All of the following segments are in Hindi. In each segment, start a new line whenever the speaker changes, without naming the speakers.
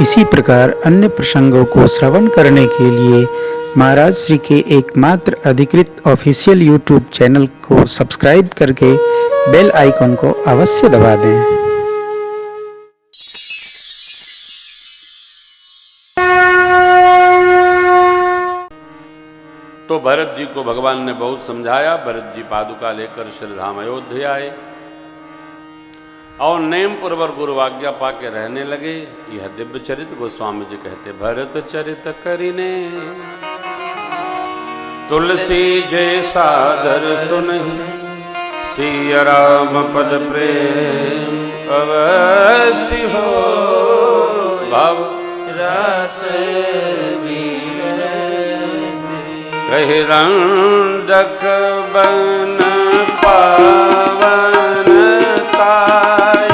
इसी प्रकार अन्य प्रसंगों को श्रवण करने के लिए महाराज श्री के एकमात्र अधिकृत ऑफिशियल यूट्यूब चैनल को सब्सक्राइब करके बेल आइकन को अवश्य दबा दें।
तो भरत जी को भगवान ने बहुत समझाया। भरत जी पादुका लेकर श्रीधाम अयोध्या आए और नेम पूर्वक गुरुवाज्ञा पाके रहने लगे। यह दिव्य चरित गोस्वामी जी कहते, भरत चरित करिने तुलसी जय सादर सुनहि, सिया राम पद प्रेम अवश्य हो, भाव रस कहि रंडक बन पावन ताई,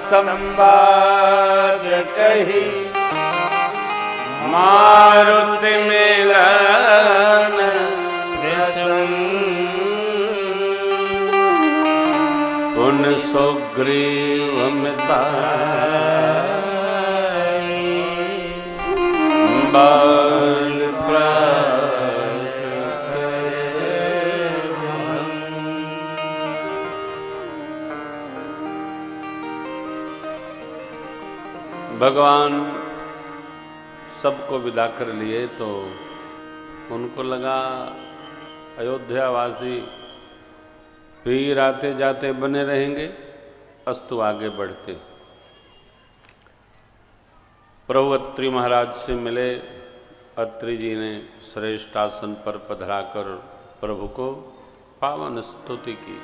संवाद कही मारुति मिलन पुन सुग्रीव मिताई बाल भगवान सबको विदा कर लिए तो उनको लगा अयोध्यावासी फिर आते जाते बने रहेंगे, अस्तु आगे बढ़ते। प्रभु अत्रि महाराज से मिले। अत्रि जी ने श्रेष्ठ आसन पर पधराकर प्रभु को पावन स्तुति की।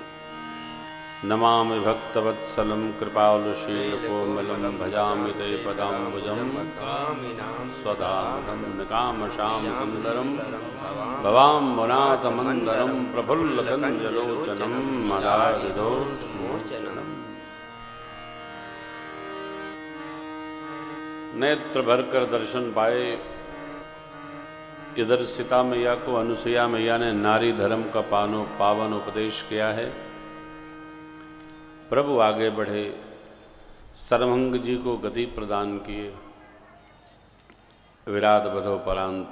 नमामि भक्तवत्सलं कृपालुशीलकोमलं भजामि ते पदाम्बुजं स्वधामं निकामशां सुन्दरं भवाम्बुनाथमन्दरं प्रफुल्लकञ्जलोचनं मदारिदोषमोचनम्। नेत्र भरकर दर्शन पाए। इधर सीता मैया को अनुसुईया मैया ने नारी धर्म का पावन उपदेश किया है। प्रभु आगे बढ़े, सर्वंग जी को गति प्रदान किए। विराट बधोपरांत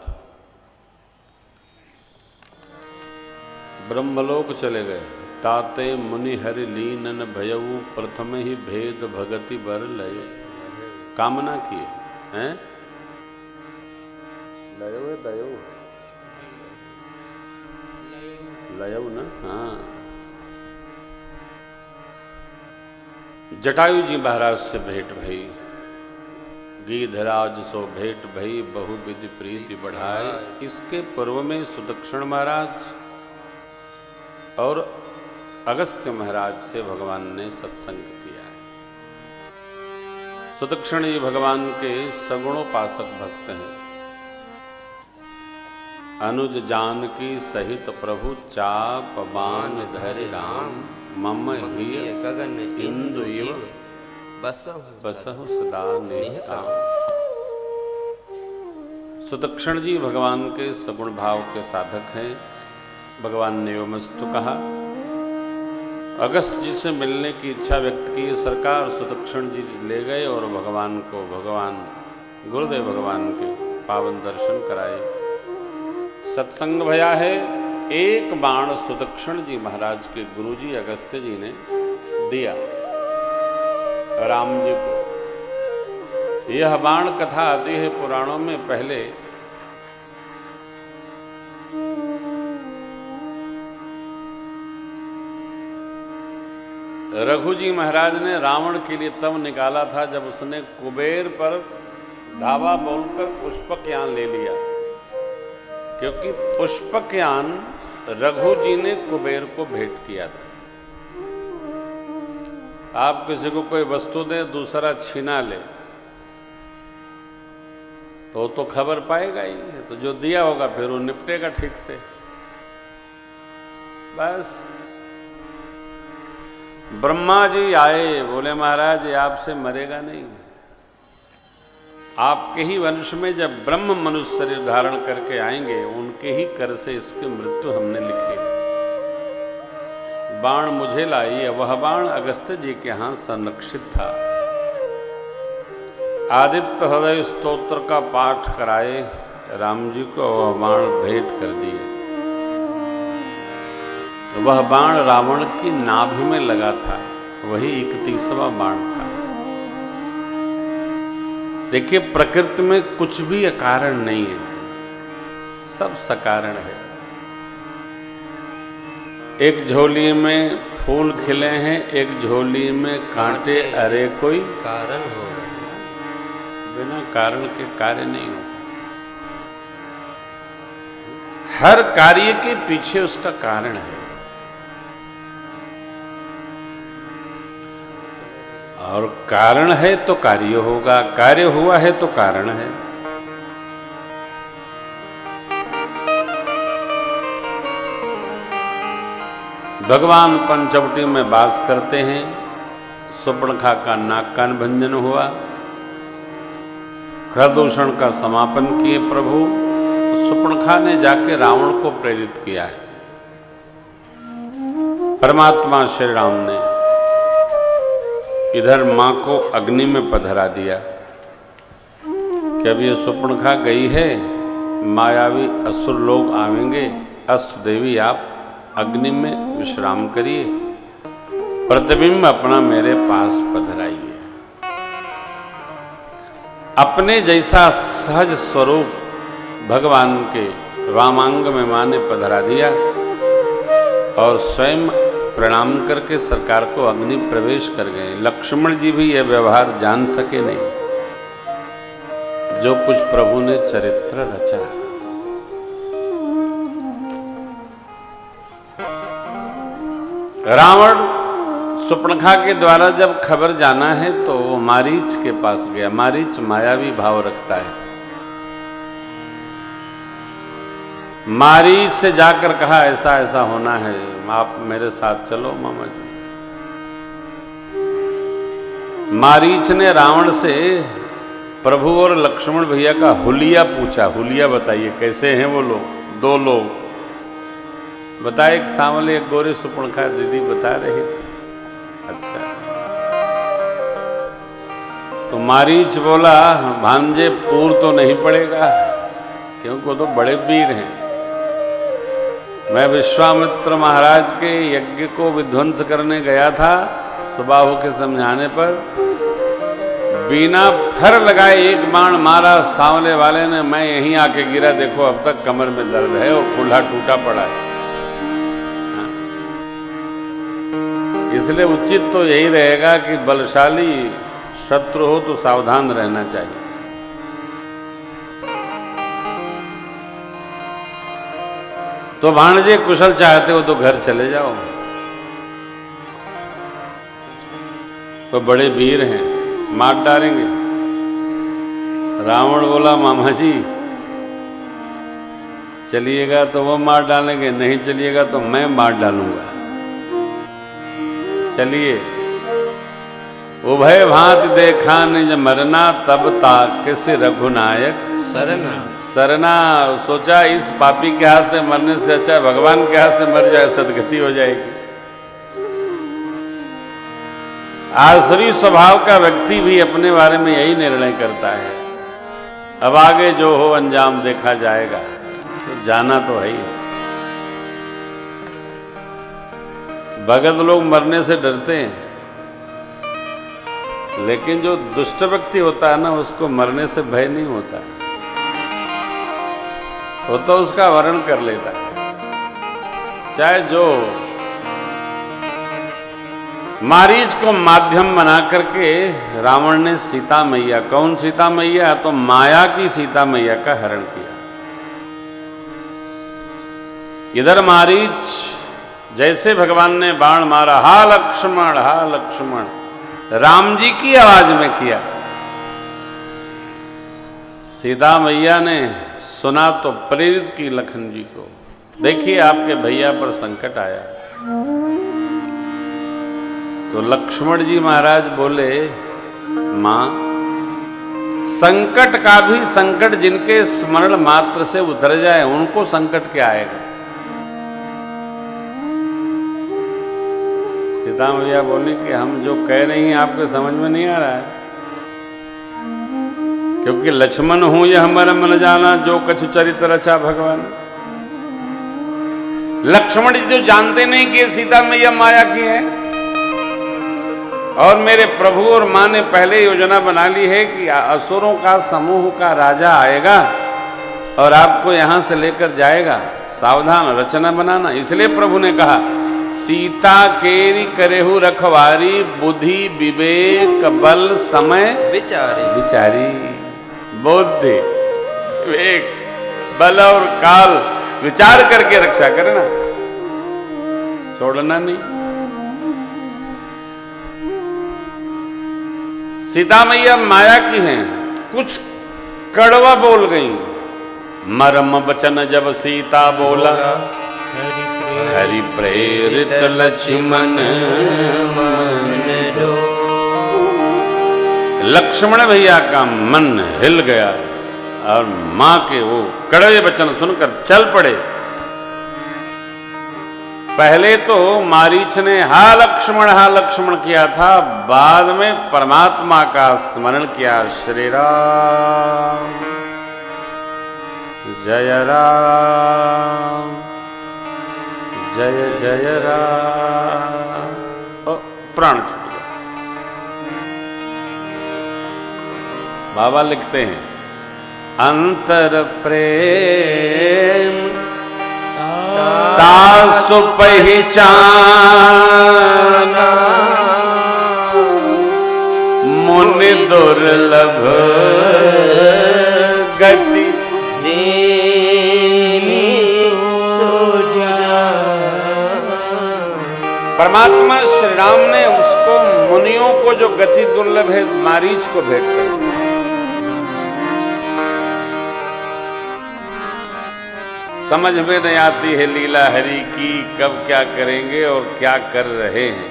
ब्रह्मलोक चले गए। ताते मुनि हरि लीनन भयऊ प्रथम ही भेद भगति बर लय। कामना किए हैं लयो दयो लयो न। हाँ, जटायु जी महाराज से भेंट भई। गीधराज सो भेंट भई बहुविधि प्रीति बढ़ाए। इसके पूर्व में सुदक्षिण महाराज और अगस्त्य महाराज से भगवान ने सत्संग किया है। सुदक्षिण जी भगवान के सगुणोपासक भक्त हैं। अनुज जानकी सहित प्रभु चाप बाण धरि राम मम हिय गगन इंदु इव बसहु सदा निहिता। सुदक्षिण जी भगवान के सगुण भाव के साधक हैं। भगवान ने एवमस्तु कहा। अगस्त जी से मिलने की इच्छा व्यक्त की। सरकार सुदक्षिण जी ले गए और भगवान को गुरुदेव भगवान के पावन दर्शन कराए। सत्संग भया है। एक बाण सुदक्षिण जी महाराज के गुरुजी अगस्त्य जी ने दिया राम जी को। यह बाण कथा आती है पुराणों में। पहले रघु जी महाराज ने रावण के लिए तब निकाला था जब उसने कुबेर पर धावा बोलकर पुष्पकयान ले लिया, क्योंकि पुष्पकयान रघु जी ने कुबेर को भेंट किया था। आप किसी को कोई वस्तु दे, दूसरा छीना ले तो खबर पाएगा ही। तो जो दिया होगा फिर वो निपटेगा ठीक से। बस ब्रह्मा जी आए, बोले महाराज ये आपसे मरेगा नहीं। आपके ही वंश में जब ब्रह्म मनुष्य शरीर धारण करके आएंगे, उनके ही कर से इसकी मृत्यु हमने लिखी। बाण मुझे लाई। वह बाण अगस्त्य जी के यहां संरक्षित था। आदित्य हृदय स्तोत्र का पाठ कराए राम जी को, वह बाण भेंट कर दिए। वह बाण रावण की नाभि में लगा था। वही 31वां बाण था। देखिए, प्रकृति में कुछ भी अकारण नहीं है, सब सकारण है। एक झोली में फूल खिले हैं, एक झोली में कांटे, अरे कोई
कारण हो।
बिना कारण के कार्य नहीं हो। हर कार्य के पीछे उसका कारण है, और कारण है तो कार्य होगा, कार्य हुआ है तो कारण है। भगवान पंचवटी में वास करते हैं। सुपर्णखा का नाक कान भंजन हुआ, खरदूषण का समापन किए प्रभु। सुपर्णखा ने जाके रावण को प्रेरित किया है। परमात्मा श्री राम ने इधर मां को अग्नि में पधरा दिया कि अब ये सुपर्णखा गई है, मायावी असुर लोग आवेंगे, अस्तु देवी आप अग्नि में विश्राम करिए, प्रतिबिंब अपना मेरे पास पधराइए। अपने जैसा सहज स्वरूप भगवान के वामांग में मां ने पधरा दिया और स्वयं प्रणाम करके सरकार को अग्नि प्रवेश कर गए। लक्ष्मण जी भी यह व्यवहार जान सके नहीं, जो कुछ प्रभु ने चरित्र रचा। रावण सुपर्णखा के द्वारा जब खबर जाना है तो वो मारीच के पास गया। मारीच मायावी भाव रखता है। मारीच से जाकर कहा ऐसा ऐसा होना है, आप मेरे साथ चलो मामा जी। मारीच ने रावण से प्रभु और लक्ष्मण भैया का हुलिया पूछा। हुलिया बताइए कैसे हैं वो लोग? दो लोग बताए, एक सांवले एक गोरे। सुपर्णखा दीदी बता रही थी। अच्छा, तो मारीच बोला भांजे पूर तो नहीं पड़ेगा, क्योंकि वो तो बड़े वीर हैं। मैं विश्वामित्र महाराज के यज्ञ को विध्वंस करने गया था, सुबाहु के समझाने पर बिना फर लगाए एक बाण मारा सांवले वाले ने, मैं यहीं आके गिरा, देखो अब तक कमर में दर्द है और कुल्हा टूटा पड़ा है। इसलिए उचित तो यही रहेगा कि बलशाली शत्रु हो तो सावधान रहना चाहिए। तो भाणजे कुशल चाहते हो तो घर चले जाओ, तो बड़े वीर हैं, मार डालेंगे। रावण बोला मामा जी चलिएगा तो वो मार डालेंगे, नहीं चलिएगा तो मैं मार डालूंगा। चलिए। उभय भांति देखा निज मरना, तब ताकिस रघुनायक
सरना।
सरना। सोचा इस पापी के हाथ से मरने से अच्छा भगवान के हाथ से मर जाए, सदगति हो जाएगी। आसुरी स्वभाव का व्यक्ति भी अपने बारे में यही निर्णय करता है, अब आगे जो हो अंजाम देखा जाएगा, तो जाना तो है ही। भगत लोग मरने से डरते हैं, लेकिन जो दुष्ट व्यक्ति होता है ना, उसको मरने से भय नहीं होता, वो तो उसका वर्ण कर लेता है, चाहे जो। मारीच को माध्यम बना करके रावण ने सीता मैया, कौन सीता मैया? तो माया की सीता मैया का हरण किया। इधर मारीच जैसे भगवान ने बाण मारा, हा लक्ष्मण, हा लक्ष्मण, राम जी की आवाज में किया। सीता मैया ने सुना तो प्रेरित की लखन जी को, देखिए आपके भैया पर संकट आया। तो लक्ष्मण जी महाराज बोले, मां, संकट का भी संकट जिनके स्मरण मात्र से उतर जाए, उनको संकट क्या आएगा? सीता मैया बोली कि हम जो कह रही हैं आपके समझ में नहीं आ रहा है, क्योंकि लक्ष्मण हूं यह मर्म न जाना, जो कछु चरित्र रचा भगवान। लक्ष्मण जी जो जानते नहीं कि सीता मैया माया की है, और मेरे प्रभु और मां ने पहले योजना बना ली है कि असुरों का समूह का राजा आएगा और आपको यहां से लेकर जाएगा। सावधान, रचना बनाना। इसलिए प्रभु ने कहा सीता केरी करेहु रखवारी, बुद्धि विवेक बल समय विचारी। बुद्धि विवेक बल और काल विचार करके रक्षा करे ना, छोड़ना नहीं। सीता मैया माया की हैं, कुछ कड़वा बोल गई। मरम वचन जब सीता बोला, हरि प्रेरित लक्ष्मण मन डो। लक्ष्मण भैया का मन हिल गया और मां के वो कड़वे वचन सुनकर चल पड़े। पहले तो मारीच ने हा लक्ष्मण किया था, बाद में परमात्मा का स्मरण किया। श्री राम जय राम जय जय राम। प्राण छूट गया। बाबा लिखते हैं अंतर प्रेम तासु पहचाना, मुनि दुर्लभ गति दीनी सो जाना। परमात्मा श्री राम ने उसको, मुनियों को जो गति दुर्लभ है, मारीच को भेंट कर दी। समझ में नहीं आती है लीला हरि की, कब क्या करेंगे और क्या कर रहे हैं,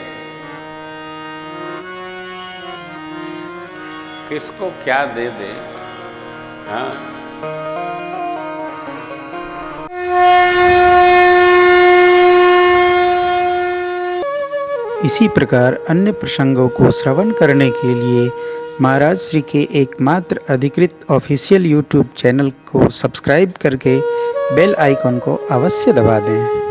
किसको क्या दे दे। हाँ,
इसी प्रकार अन्य प्रसंगों को श्रवण करने के लिए महाराज श्री के एकमात्र अधिकृत ऑफिशियल यूट्यूब चैनल को सब्सक्राइब करके बेल आइकन को अवश्य दबा दें।